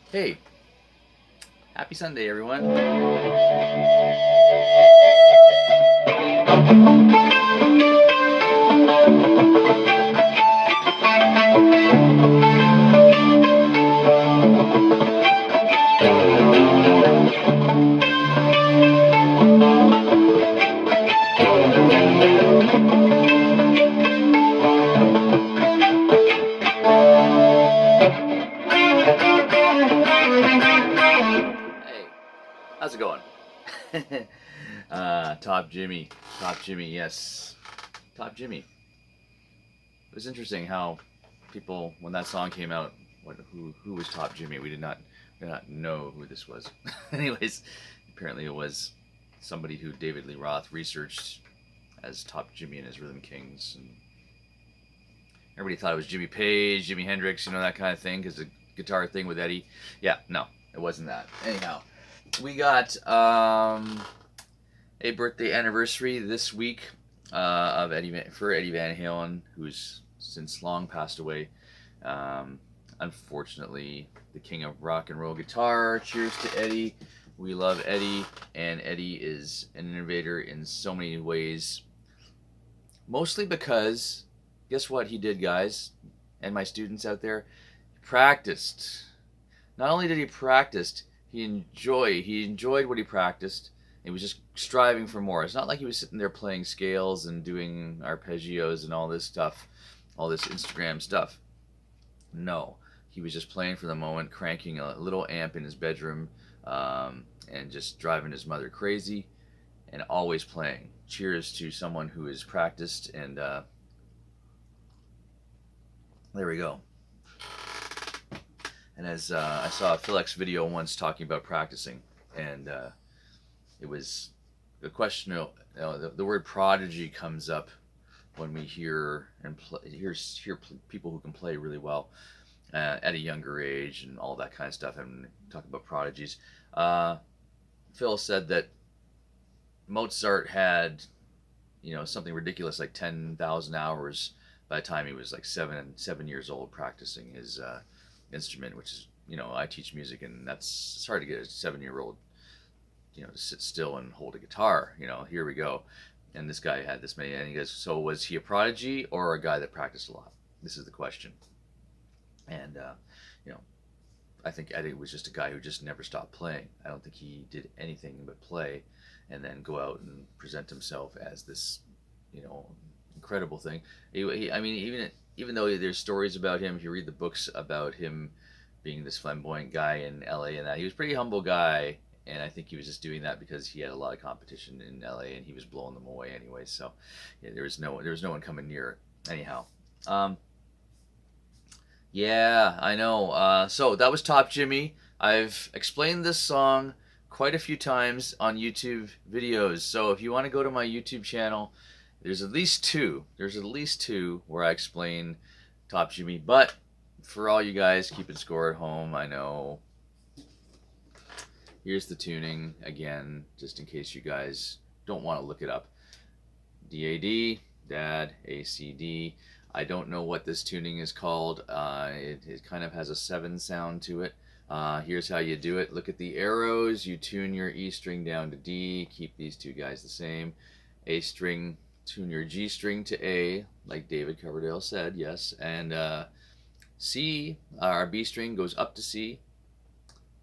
Hey, happy Sunday, everyone. Hey, how's it going? Top Jimmy. Top Jimmy, yes. Top Jimmy. It was interesting how people, when that song came out, who was Top Jimmy? We did not know who this was. Anyways, apparently it was somebody who David Lee Roth researched as Top Jimmy and his Rhythm Kings, and everybody thought it was Jimmy Page, Jimi Hendrix, that kind of thing, because the guitar thing with Eddie. Yeah, no, it wasn't that. Anyhow, we got a birthday anniversary this week of Eddie Van Halen, who's since long passed away. Um, Unfortunately, the king of rock and roll guitar. Cheers to Eddie. We love Eddie, and Eddie is an innovator in so many ways. Mostly because, guess what he did, guys, and my students out there? He practiced. Not only did he practice, he enjoyed what he practiced. He was just striving for more. It's not like he was sitting there playing scales and doing arpeggios and all this stuff, all this Instagram stuff. No, he was just playing for the moment, cranking a little amp in his bedroom, and just driving his mother crazy, and always playing. Cheers to someone who is practiced, and there we go. And as I saw a Phil X video once talking about practicing, and it was the question. The word prodigy comes up when we hear people who can play really well at a younger age and all that kind of stuff, and talk about prodigies. Phil said that Mozart had, something ridiculous like 10,000 hours by the time he was like 7 years old practicing his instrument, which is, I teach music, and it's hard to get a 7-year-old, to sit still and hold a guitar. Here we go. And this guy had this many, and he goes, so was he a prodigy or a guy that practiced a lot? This is the question. And, you know, I think Eddie was just a guy who just never stopped playing. I don't think he did anything but play and then go out and present himself as this, incredible thing. I mean, even though there's stories about him, if you read the books about him being this flamboyant guy in LA and that, he was a pretty humble guy, and I think he was just doing that because he had a lot of competition in LA and he was blowing them away anyway. So yeah, there was no one coming near it. Anyhow, yeah, I know. So that was Top Jimmy. I've explained this song quite a few times on YouTube videos. So if you want to go to my YouTube channel, there's at least two. There's at least two where I explain Top Jimmy. But for all you guys keeping score at home, I know. Here's the tuning again, just in case you guys don't want to look it up. DAD, Dad, ACD. I don't know what this tuning is called. It kind of has a 7 sound to it. Here's how you do it. Look at the arrows. You tune your E string down to D. Keep these two guys the same. A string, tune your G string to A, like David Coverdale said, yes. And C, our B string goes up to C,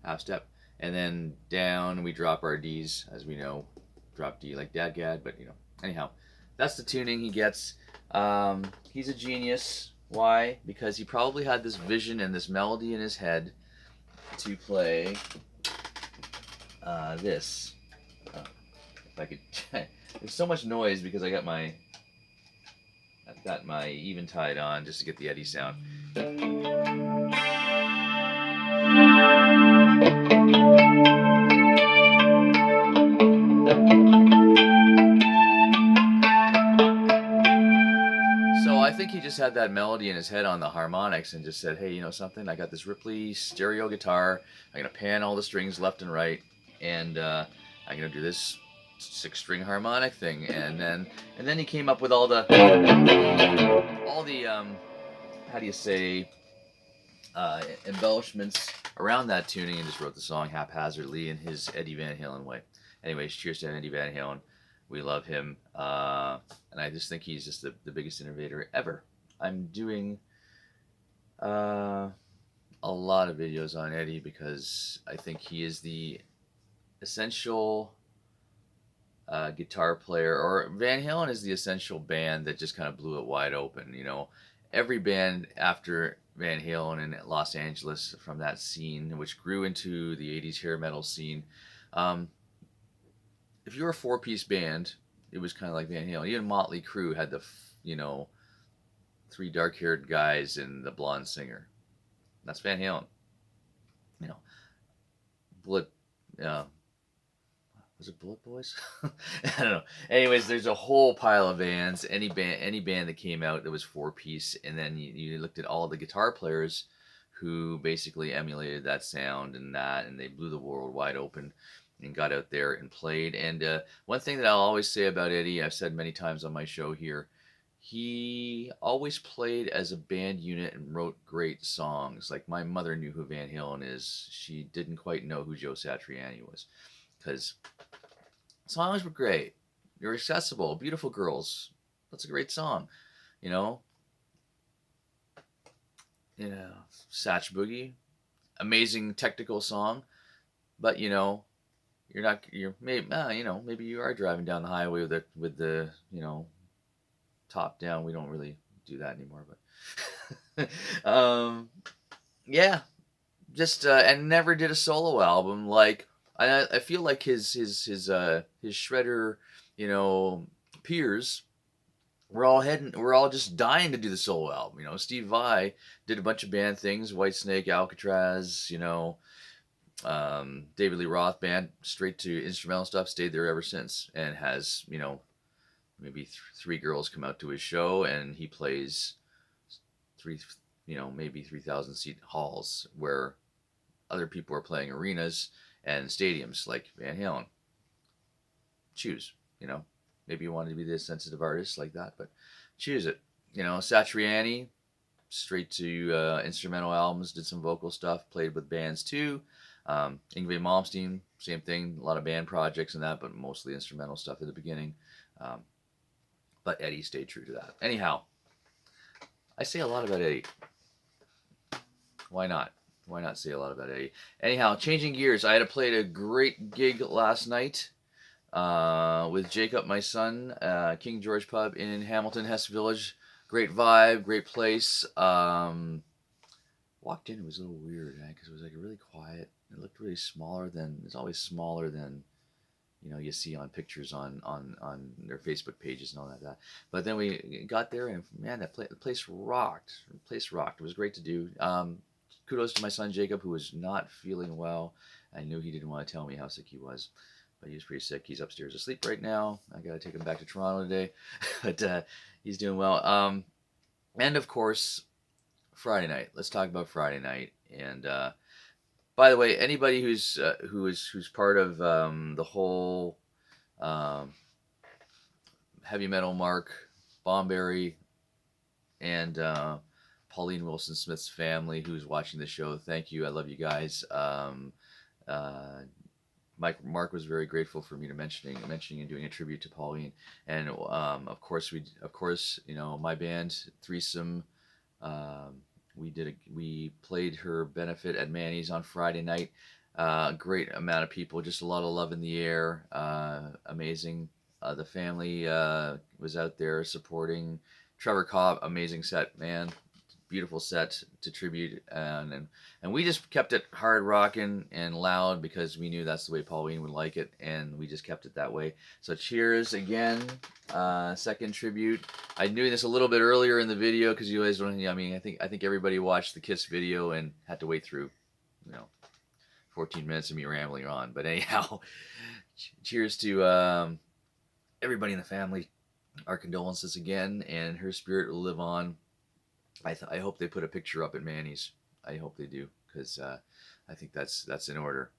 half step. And then down, we drop our Ds, as we know. Drop D like Dadgad, but anyhow, that's the tuning he gets. He's a genius. Why? Because he probably had this vision and this melody in his head to play this. If I could, there's so much noise because I've got my Eventide on just to get the Eddie sound. So I think he just had that melody in his head on the harmonics and just said, hey, you know something? I got this Ripley stereo guitar. I'm going to pan all the strings left and right, and I'm going to do this 6-string harmonic thing. And then he came up with all the how do you say, embellishments around that tuning and just wrote the song haphazardly in his Eddie Van Halen way. Anyways, cheers to Eddie Van Halen. We love him. And I just think he's just the biggest innovator ever. I'm doing a lot of videos on Eddie because I think he is the essential guitar player, or Van Halen is the essential band that just kind of blew it wide open. You know, every band after Van Halen in Los Angeles from that scene, which grew into the 80s hair metal scene. Um, if you were a four-piece band, it was kind of like Van Halen. Even Motley Crue had the, you know, three dark-haired guys and the blonde singer. That's Van Halen. You know, Bullet, was it Bullet Boys? I don't know. Anyways, there's a whole pile of bands. Any band that came out that was four-piece, and then you looked at all the guitar players who basically emulated that sound and they blew the world wide open and got out there and played. And one thing that I'll always say about Eddie, I've said many times on my show here, he always played as a band unit and wrote great songs. Like my mother knew who Van Halen is. She didn't quite know who Joe Satriani was, because songs were great. You're accessible, beautiful girls. That's a great song, you know. Satch Boogie, amazing technical song, but you're maybe maybe you are driving down the highway with the top down. We don't really do that anymore, but yeah, just and never did a solo album. Like I feel like his shredder, peers we're all just dying to do the solo album. Steve Vai did a bunch of band things, Whitesnake, Alcatraz, David Lee Roth band, straight to instrumental stuff, stayed there ever since, and has, maybe three girls come out to his show, and he plays maybe 3,000 seat halls where other people are playing arenas and stadiums like Van Halen. Choose, maybe you wanted to be this sensitive artist like that, but choose it. Satriani, straight to instrumental albums, did some vocal stuff, played with bands too. Yngwie Malmsteen, same thing, a lot of band projects and that, but mostly instrumental stuff at the beginning. But Eddie stayed true to that. Anyhow, I say a lot about Eddie. Why not? Why not say a lot about Eddie? Anyhow, changing gears, I had played a great gig last night with Jacob, my son, King George Pub in Hamilton, Hess Village. Great vibe, great place. Walked in, it was a little weird, because it was like really quiet. It looked really it's always smaller than, you see on pictures on their Facebook pages and all that. But then we got there, and man, the place rocked. The place rocked. It was great to do. Kudos to my son Jacob, who was not feeling well. I knew he didn't want to tell me how sick he was, but he was pretty sick. He's upstairs asleep right now. I got to take him back to Toronto today, but he's doing well. And of course, Friday night. Let's talk about Friday night. And by the way, anybody who's part of the whole heavy metal Mark Bomberry and Pauline Wilson Smith's family who's watching the show, thank you. I love you guys. Mark was very grateful for me to mentioning and doing a tribute to Pauline, and of course my band Threesome. We played her benefit at Manny's on Friday night. Great amount of people, just a lot of love in the air. Amazing. The family was out there supporting. Trevor Cobb, amazing set, man. Beautiful set to tribute, and we just kept it hard rocking and loud because we knew that's the way Pauline would like it, and we just kept it that way. So cheers again, second tribute. I knew this a little bit earlier in the video because you guys don't. I think everybody watched the Kiss video and had to wait through, 14 minutes of me rambling on. But anyhow, cheers to everybody in the family. Our condolences again, and her spirit will live on. I hope they put a picture up at Manny's. I hope they do, because I think that's in order,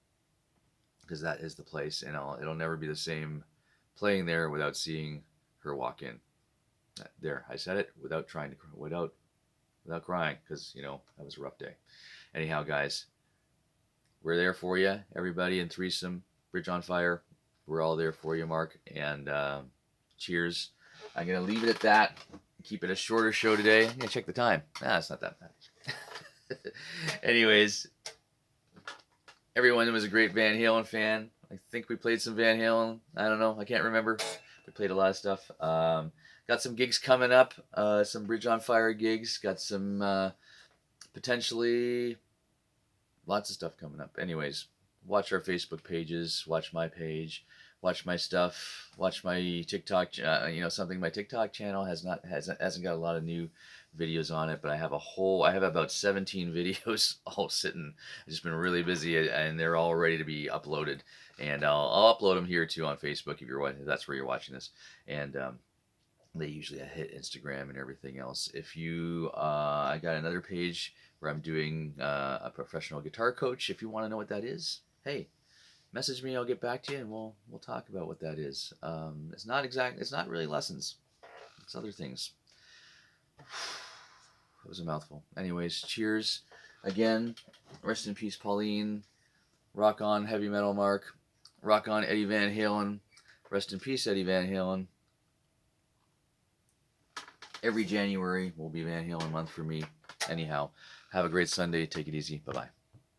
because that is the place, and it'll never be the same playing there without seeing her walk in. There, I said it without crying, because that was a rough day. Anyhow, guys, we're there for you. Everybody in Threesome, Bridge on Fire, we're all there for you, Mark. And cheers. I'm going to leave it at that. Keep it a shorter show today. I'm going to check the time. It's not that bad. Anyways, everyone was a great Van Halen fan. I think we played some Van Halen. I don't know. I can't remember. We played a lot of stuff. Got some gigs coming up. Some Bridge on Fire gigs. Got some potentially lots of stuff coming up. Anyways, watch our Facebook pages. Watch my page. Watch my stuff. Watch my TikTok. My TikTok channel hasn't got a lot of new videos on it, but I have about 17 videos all sitting. I've just been really busy, and they're all ready to be uploaded. And I'll upload them here too on Facebook if that's where you're watching this. And they usually hit Instagram and everything else. If you, I got another page where I'm doing a professional guitar coach. If you want to know what that is, hey, message me. I'll get back to you, and we'll talk about what that is. It's not really lessons. It's other things. That was a mouthful. Anyways, cheers again. Rest in peace, Pauline. Rock on, heavy metal, Mark. Rock on, Eddie Van Halen. Rest in peace, Eddie Van Halen. Every January will be Van Halen month for me. Anyhow, have a great Sunday. Take it easy. Bye-bye.